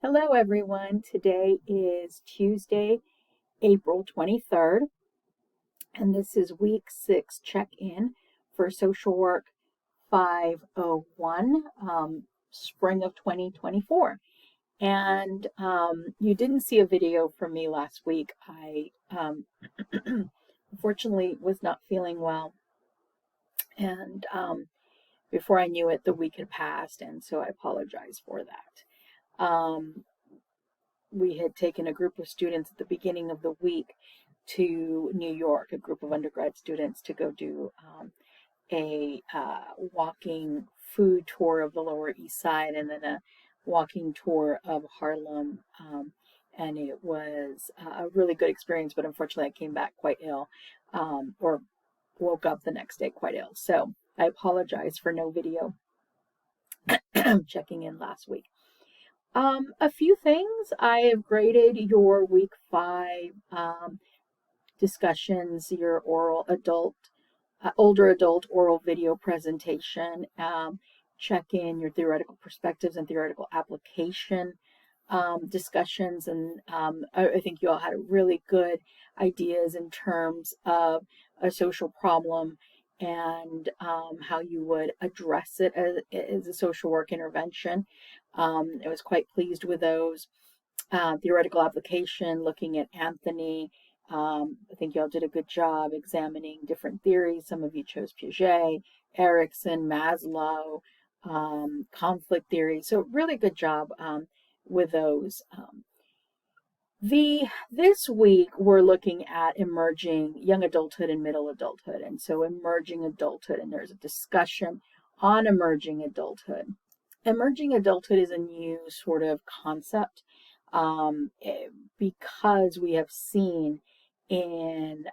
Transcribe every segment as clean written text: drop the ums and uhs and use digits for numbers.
Hello, everyone. Today is Tuesday, April 23rd, and this is week 6 check in for Social Work 501, spring of 2024. And you didn't see a video from me last week. I unfortunately was not feeling well, and before I knew it, the week had passed, and so I apologize for that. We had taken a group of students at the beginning of the week to New York, a group of undergrad students, to go do a walking food tour of the Lower East Side and then a walking tour of Harlem. And it was a really good experience, but unfortunately, I came back quite ill, or woke up the next day quite ill. So I apologize for no video checking in last week. A few things. I have graded your week 5 discussions, your older adult oral video presentation, check in your theoretical perspectives and theoretical application discussions. And I think you all had really good ideas in terms of a social problem and how you would address it as a social work intervention. I was quite pleased with those. Theoretical application, looking at Anthony. I think y'all did a good job examining different theories. Some of you chose Piaget, Erikson, Maslow, conflict theory. So really good job with those. This week we're looking at emerging young adulthood and middle adulthood, and so emerging adulthood, and there's a discussion on emerging adulthood. Emerging adulthood is a new sort of concept because we have seen in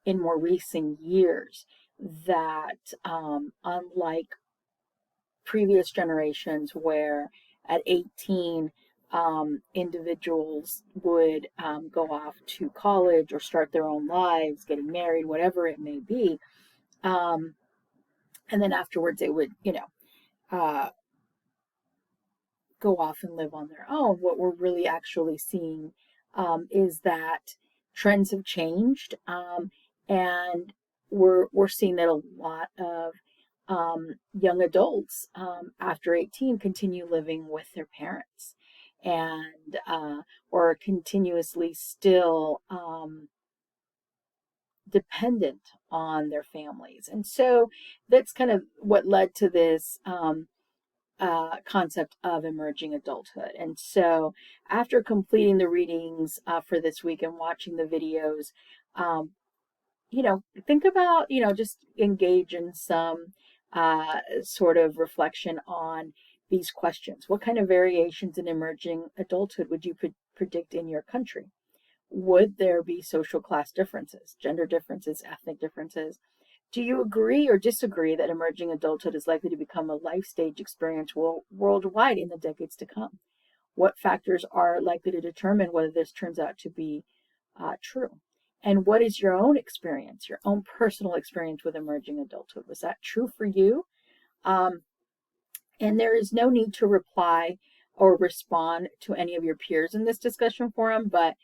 more recent years that unlike previous generations where at 18 individuals would go off to college or start their own lives, getting married, whatever it may be, and then afterwards they would, go off and live on their own. What we're really actually seeing is that trends have changed, and we're seeing that a lot of young adults after 18 continue living with their parents and or continuously still dependent on their families. And so that's kind of what led to this concept of emerging adulthood. And so after completing the readings for this week and watching the videos, think about, just engage in some sort of reflection on these questions. What kind of variations in emerging adulthood would you predict in your country? Would there be social class differences, gender differences, ethnic differences? Do you agree or disagree that emerging adulthood is likely to become a life stage experience worldwide in the decades to come? What factors are likely to determine whether this turns out to be true? And what is your own experience, your own personal experience with emerging adulthood? Was that true for you? And there is no need to reply or respond to any of your peers in this discussion forum, but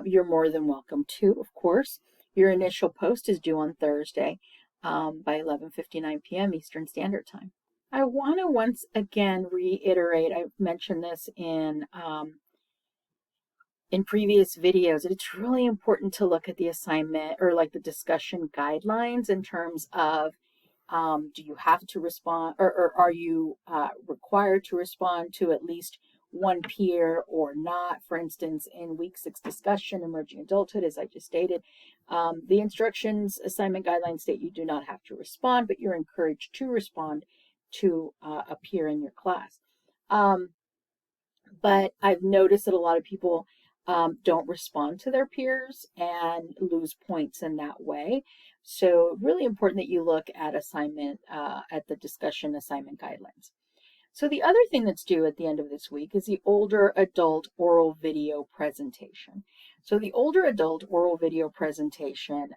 you're more than welcome to, of course. Your initial post is due on Thursday by 11:59 p.m. Eastern Standard Time. I want to once again reiterate, I've mentioned this in previous videos, that it's really important to look at the assignment or like the discussion guidelines in terms of do you have to respond or are you required to respond to at least one peer or not? For instance, in week 6 discussion, emerging adulthood, as I just stated, the instructions assignment guidelines state you do not have to respond, but you're encouraged to respond to a peer in your class. But I've noticed that a lot of people don't respond to their peers and lose points in that way. So really important that you look at assignment, at the discussion assignment guidelines. So the other thing that's due at the end of this week is the older adult oral video presentation. So the older adult oral video presentation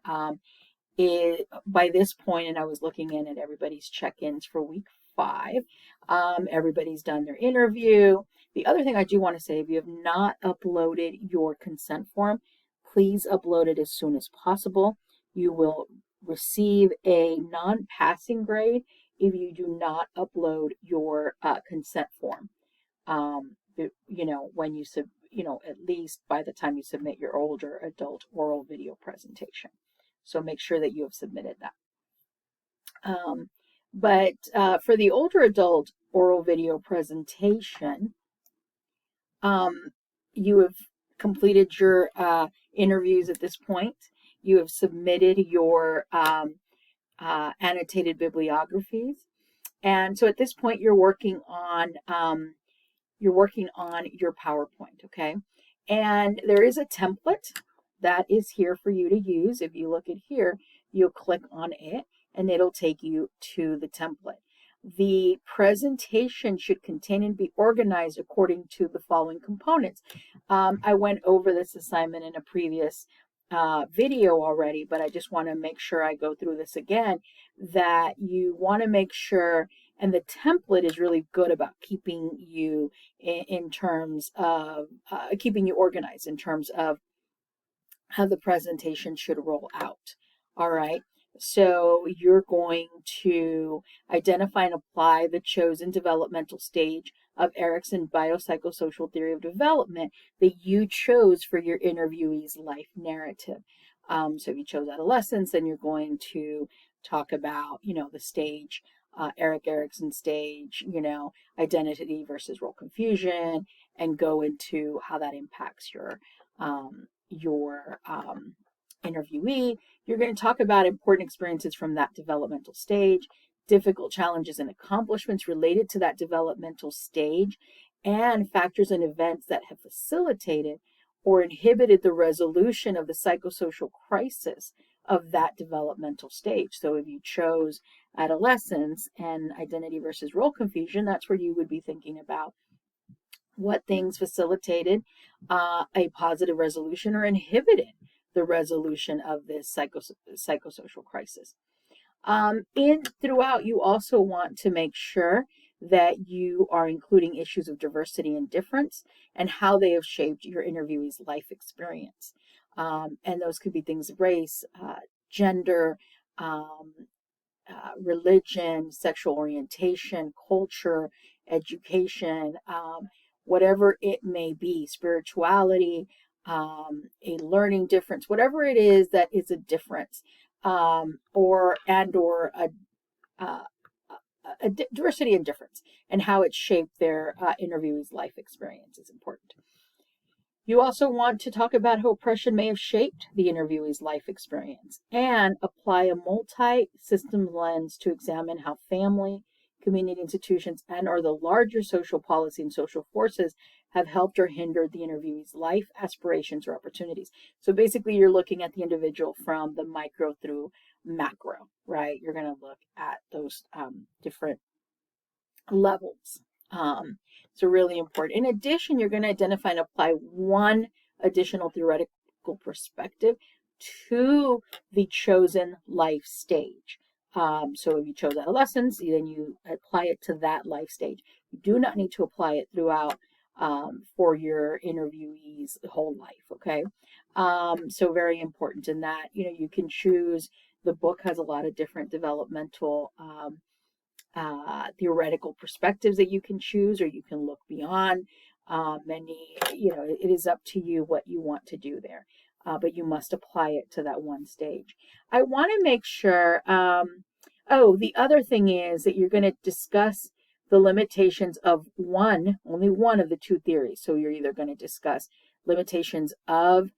is, by this point, and I was looking in at everybody's check-ins for week 5, everybody's done their interview. The other thing I do want to say, if you have not uploaded your consent form, please upload it as soon as possible. You will receive a non-passing grade if you do not upload your consent form. When you at least by the time you submit your older adult oral video presentation. So make sure that you have submitted that. But for the older adult oral video presentation, you have completed your interviews at this point. You have submitted your annotated bibliographies, and so at this point you're working on your PowerPoint, okay? And there is a template that is here for you to use. If you look at here, you'll click on it and it'll take you to the template. The presentation should contain and be organized according to the following components. I went over this assignment in a previous video already, but I just want to make sure I go through this again, that you want to make sure, and the template is really good about keeping you in terms of keeping you organized in terms of how the presentation should roll out. All right. So you're going to identify and apply the chosen developmental stage of Erikson biopsychosocial theory of development that you chose for your interviewee's life narrative. So if you chose adolescence, then you're going to talk about, the stage, Erik Erikson stage, identity versus role confusion, and go into how that impacts your interviewee. You're going to talk about important experiences from that developmental stage, difficult challenges and accomplishments related to that developmental stage, and factors and events that have facilitated or inhibited the resolution of the psychosocial crisis of that developmental stage. So if you chose adolescence and identity versus role confusion, that's where you would be thinking about what things facilitated a positive resolution or inhibited the resolution of this psychosocial crisis. Throughout, you also want to make sure that you are including issues of diversity and difference and how they have shaped your interviewee's life experience. And those could be things of race, gender, religion, sexual orientation, culture, education, whatever it may be, spirituality, a learning difference, whatever it is that is a difference, or a diversity and difference, and how it shaped their interviewee's life experience is important. You also want to talk about how oppression may have shaped the interviewee's life experience and apply a multi-system lens to examine how family, community institutions, and/or the larger social policy and social forces have helped or hindered the interviewee's life aspirations or opportunities. So basically, you're looking at the individual from the micro through macro, right? You're going to look at those different levels. So really important. In addition, you're going to identify and apply one additional theoretical perspective to the chosen life stage. So if you chose adolescence, then you apply it to that life stage. You do not need to apply it throughout for your interviewee's whole life, okay? So very important in that, you can choose, the book has a lot of different developmental theoretical perspectives that you can choose, or you can look beyond many, it is up to you what you want to do there. But you must apply it to that one stage. I want to make sure, the other thing is that you're going to discuss the limitations of only one of the two theories. So you're either going to discuss limitations of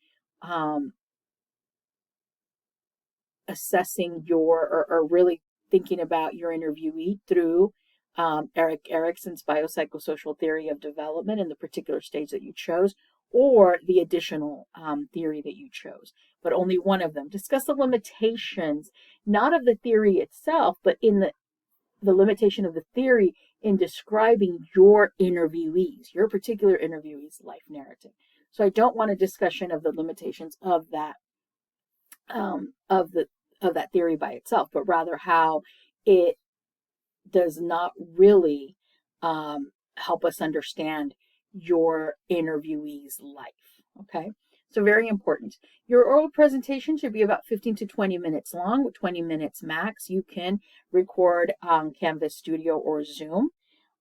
assessing or really thinking about your interviewee through Erik Erikson's biopsychosocial theory of development in the particular stage that you chose, or the additional theory that you chose, but only one of them. Discuss the limitations, not of the theory itself, but in the limitation of the theory in describing your particular interviewee's life narrative. So I don't want a discussion of the limitations of that that theory by itself, but rather how it does not really help us understand your interviewee's life. Okay, so very important. Your oral presentation should be about 15 to 20 minutes long, with 20 minutes max. You can record Canvas Studio or Zoom.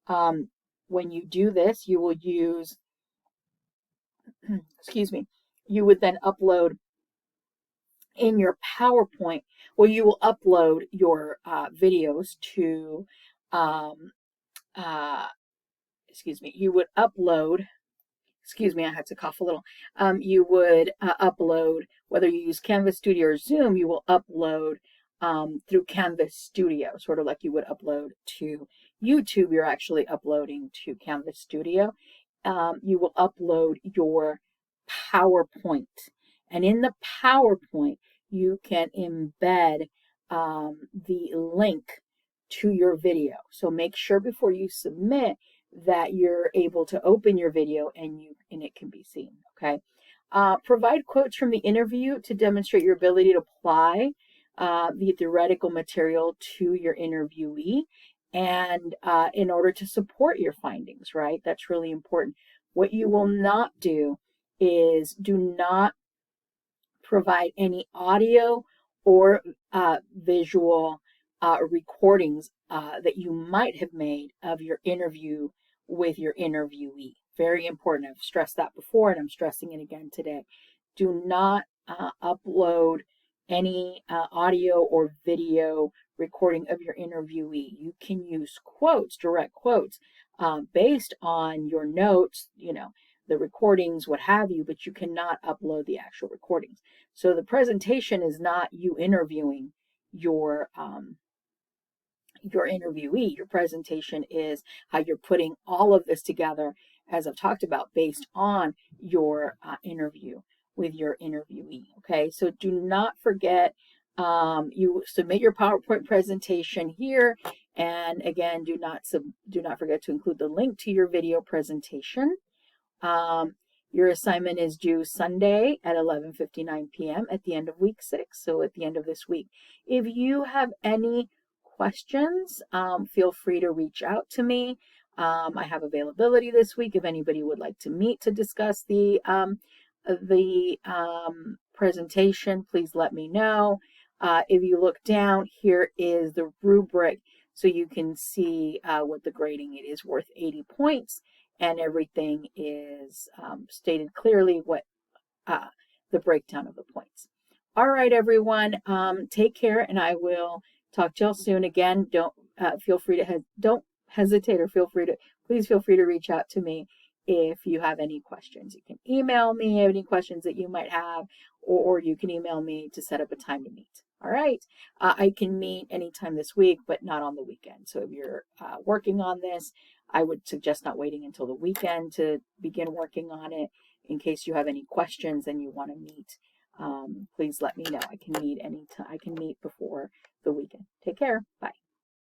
When you do this, you will use, excuse me, you would then upload in your PowerPoint, well, you will upload your videos to, excuse me, you would upload, excuse me, I had to cough a little. You would upload, whether you use Canvas Studio or Zoom, you will upload through Canvas Studio, sort of like you would upload to YouTube. You're actually uploading to Canvas Studio. You will upload your PowerPoint. And in the PowerPoint, you can embed the link to your video. So make sure before you submit that you're able to open your video and it can be seen. Okay. Provide quotes from the interview to demonstrate your ability to apply the theoretical material to your interviewee, and in order to support your findings, right? That's really important. What you will not do is do not provide any audio or visual recordings that you might have made of your interview with your interviewee. Very important. I've stressed that before and I'm stressing it again today. Do not upload any audio or video recording of your interviewee. You can use quotes, direct quotes, based on your notes, you know, the recordings, what have you, but you cannot upload the actual recordings. So the presentation is not you interviewing your interviewee. Your presentation is how you're putting all of this together, as I've talked about, based on your interview with your interviewee. Okay, so do not forget, you submit your PowerPoint presentation here, and again, do not forget to include the link to your video presentation. Your assignment is due Sunday at 11:59 p.m. at the end of week 6, so at the end of this week. If you have any questions, feel free to reach out to me. I have availability this week if anybody would like to meet to discuss the presentation. Please let me know. If you look down, here is the rubric, so you can see what the grading it is worth 80 points, and everything is stated clearly, what the breakdown of the points. All right, everyone, take care, and I will talk to y'all soon. Again, don't hesitate, or please feel free to reach out to me if you have any questions. You can email me any questions that you might have, or you can email me to set up a time to meet. All right. I can meet anytime this week, but not on the weekend. So if you're working on this, I would suggest not waiting until the weekend to begin working on it. In case you have any questions and you want to meet, please let me know. I can meet anytime. I can meet before the weekend. Take care. Bye.